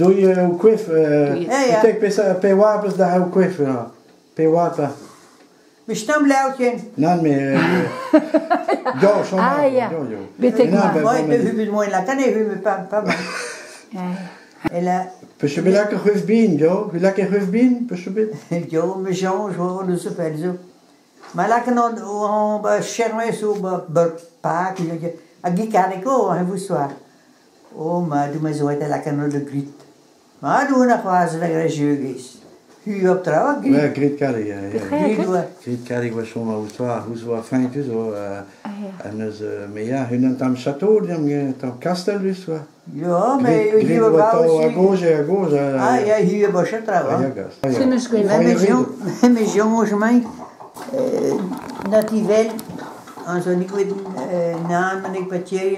Doe je ook kwif? Ik denk per wapens daar ook kwif. Per wapen. We staan blauwtje. Nee, meer. Jo, zo maar. ja. Jo. Weet ik maar. Mooi, de hubel mooi laten. Nee, hubel pas. Et là. Peux je lekker kwif bien, Jo? Wil lekker kwif bien? Peux je Jo, me change, hoor, dus op zo. Maar lekker on va chercher sur Pâques, a Gicarico, hein, vous soir. Oh, maar doe maar zo uit lekker naar de griet. Maar doe nog wel eens lekker jeugd. Hu op trouw, griet. Ja, griet carré, ja. Griet carré was zomaar hoe zo fijn zo. En dus, maar ja, hun tam château, die hebben tam kastel dus wa. Ja, maar hier was à gauche. Ah ja, hier was het trouw. Ja, gas. Mes jongens mij dat die wel en zo niet weet naam en ik wat je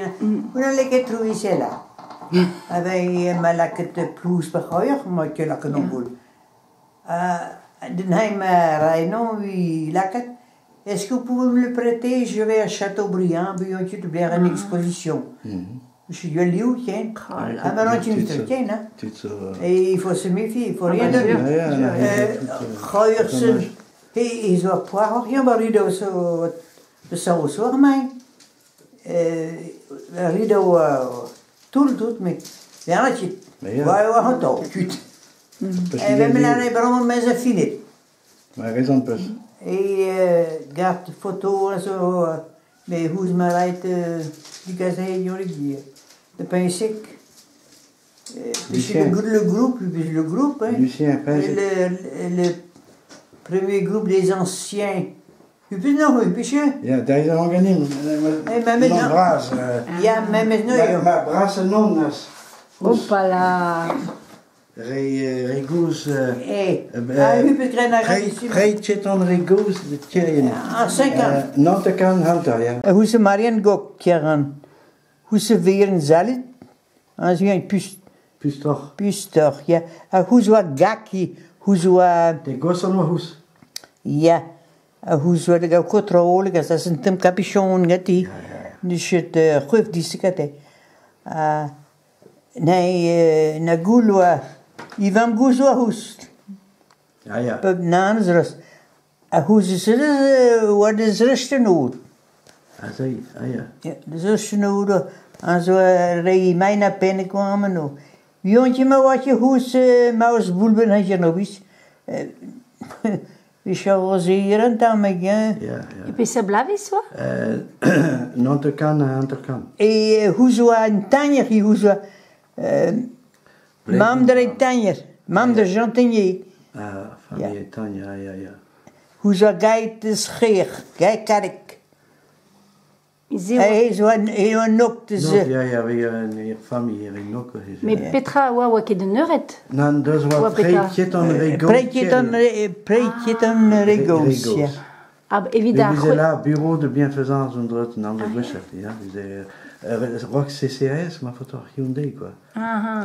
hoe dan lekker trouwen cela. Wij maar lekker te plus begooien, maar je lekker nog goed. Den heim Rhino, wie lekker. Est-ce que vous pouvez me le prêter? Je vais à Châteaubriand, bientôt de faire une exposition. Je suis lieu, tiens. Ah, mais non, tu ne te tiens, hein? Et il faut se méfier, il faut rien donner. Goeiersen, hij zou poire rien, maar rido zo, de saus hoor mij. Rido, tout, mais ja, dat je, waar je wat houdt, tuut. En we hebben daar een bron met zijn finet. Maar is dan pas. Gaat foto en zo, met hoe ze maar uit die gazette jongen de pensik. Dus le groupe, hein. Lucien, le premier groupe des anciens. U bent nog een beetje? Ja, dat is een organisme. Non bras. Ja, maar met nu. Maar bras en non. Hoppala. Regous. U bent Preetje dan regous de tjejen. Ah, zeker. Non te kan hanta, ja. Hoe ze Marianne Gok keren. Hoe ze weer een zalit. Als je een Pustor. Pustor, ja. Hoe ze wat gaki. Hoe ze wat. De gossen nog hoes. Ja. Hoe ze wat controle. Dat is een capuchon. Dus het geeft die sikate. Nee, na gulwa. Ivan guzwa hoes. Ja. Naans rust. Hoe ze zitten, wat is rusten nood? Ja, dus rusten nood. En zo rij mij naar binnen kwamen nu. Jongetje, maar wat je hoes, mausbulben had je nog eens. We chargeren dan met je. Ja. Et puis ça blavis, quoi? Non te kan, hanta kan. Et hoe zo een tanjer, hoe zo. Mam de tanjer. Mam de jantinier. Familie Tanja, ja. Hoe zo geit de scheer, geit kark. Hij is een nok te zeggen. Ja, we een familie in nok. Mais Petra, wa ke de neuret. Nou, dat is wat preetje dan regos. Preetje dan regos, ja. Ah, We évidemment. zijn là, bureau de bienfaisance onder het naam de Brussel, ja. Rock CCAS, maar voor toch Hyundai, quoi.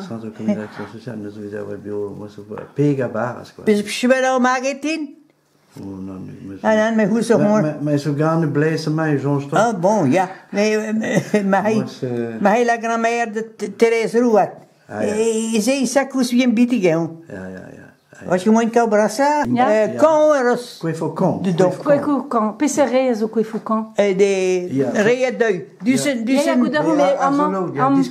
Centre de communication sociale, dus we zijn bureau, Pega Baras, quoi. Dus je bent al marketing? Oh, non, Maar hoe zo gewoon? Maar zo gaan blij mij, zo'n stad. Ah, bon, ja. Maar hij lag aan mij de Therese Rouat. Hij zei, ça coûte bien bitig, hè. Ja. Als je mooi kan brassen, kan er eens. Kwefokan. De dok. Kwefoucan. Pesseré zo kwefoucan. De reedui. Dus Ja, goed, daarom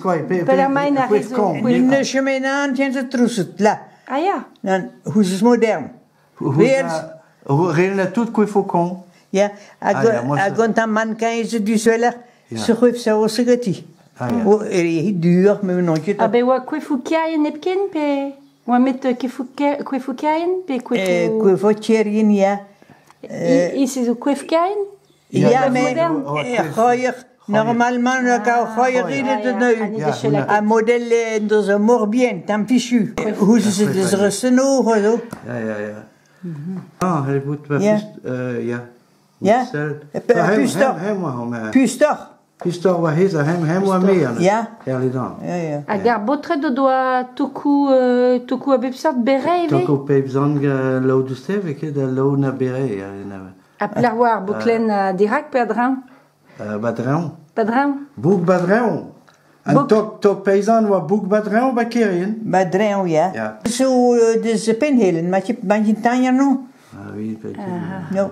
Pelermijn naar een chemin aan, tien ze troeset, la. Ah ja. Dan, hoe is het modern? Hoe reden tout Kwefokan? Ja, agont een man kan je ze dus wel, ze geeft zo als ze gaat. Heel duur, maar nog niet. Ah, ben wa kwefoucaien nepken, pe... Wa met kwefoucaien, pe kwefou... Kwefotjerien, ja. Is het zo kwefoucaien? Ja, maar gooier. Normalement, dan kan gooier reden het nu. Een model, dat is mooi bien, tant fichu. Hoe ze het dus rusten nog, zo. Ja. Ah, hij moet wel ja. Ja? Pustor. Pustor, wat is dat? Hem wat meer. Ja. Herlidan. Ja. Agar botre do doa toku a bepsat berei, ve? Toko pepzang lo du stevik, de lo na berei. A plarwar boklen dirak pedran? Badran. Pedran? Boek Badran. En toch peisan wat boek badrein bij Kerien? Bij Dreeuw, ja. Ja. Zo, dus pinhelen, maar je tanja nu? Ah, wie weet No.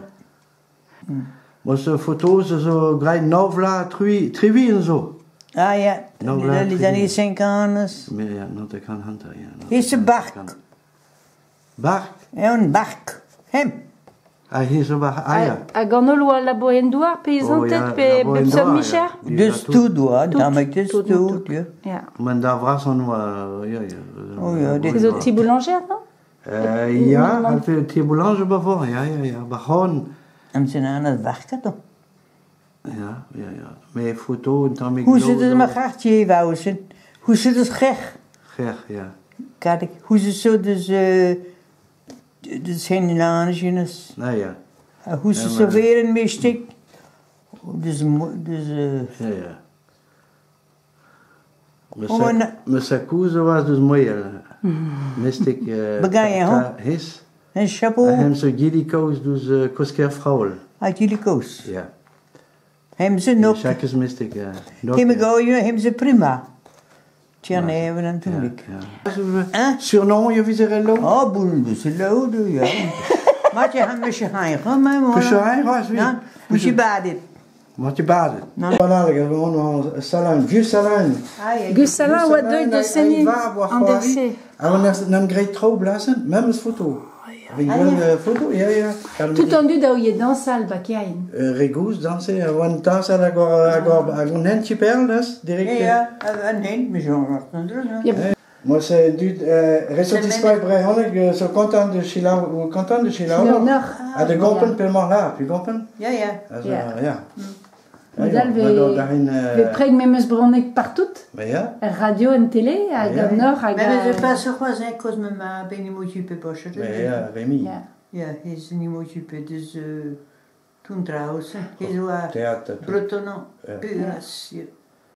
Maar zo'n foto's, zo grijp novla, trivi en zo. Ah ja, Nou, dat is dan niet zijn kanus. Maar ja, nou, dat kan hand ja. Is een bark. Bark? Ja, een bark. Hem. Ah, hier zo bark, ah ja. A ganol oa la boendoar pezan tet pe bepsad micher? De stoet, hoor. Dan maak je de stoet, ja. Ja. Maar daar was dan ja. Oh ja, dit C'est zo ti boulanger, no? Ja, al veel die boulanger bijvoorbeeld, ja. Maar gewoon... En ze aan het werken, toch? Ja. Met foto en dan... Hoe zit het met gaartje, Wouwsen? Hoe zit het gek? Gek, ja. Kijk, hoe zit zo dus... Dus geen laanjes. Nou ja. Hoe ze zo weer een mystic. Dus... Ja. Oh, Mijn sakuze was dus mooi. Mystic... Begaan je, hoor? His. Een chapeau. En zo jullie koos dus kosker vrouwen. Uit jullie koos. Ja. Hem ze nog. Chaque is mystic, ja. Hem ze prima. Tja, nee, we dan toen ik. Surnom, je visere lo? Oh, boel, dus lode, ja. Maar je gaat met je gaan, maar Met je gaan, was wie? Ja, moet je baden. Moet je baden? Voilà, gewoon een salon, vieux salon. Gus salin oa deuil de seni an derse. En dan great trouw blazen, même een foto. Avec une photo, ja. Tout en du da ouie dansal bakiain. Regous, dansen, een dans agora een handje perl, dus direct. Ja, een heen, met zo'n Moi, c'est du ressortissement brehonnig, zo content de Chilau, content de Chilau. À de gompen per morla, tu gompen? Ja. Ja. Modal ve preg memes bronnek partout. Ja. Radio en télé, hag an nor, hag Maar ze passen gewoon zijn koos met mij ben niet moet je bosje. Ja, Rémi. Ja, hij is niet moet je dus toen trouwens, hij is wel Theater. Breton, puur.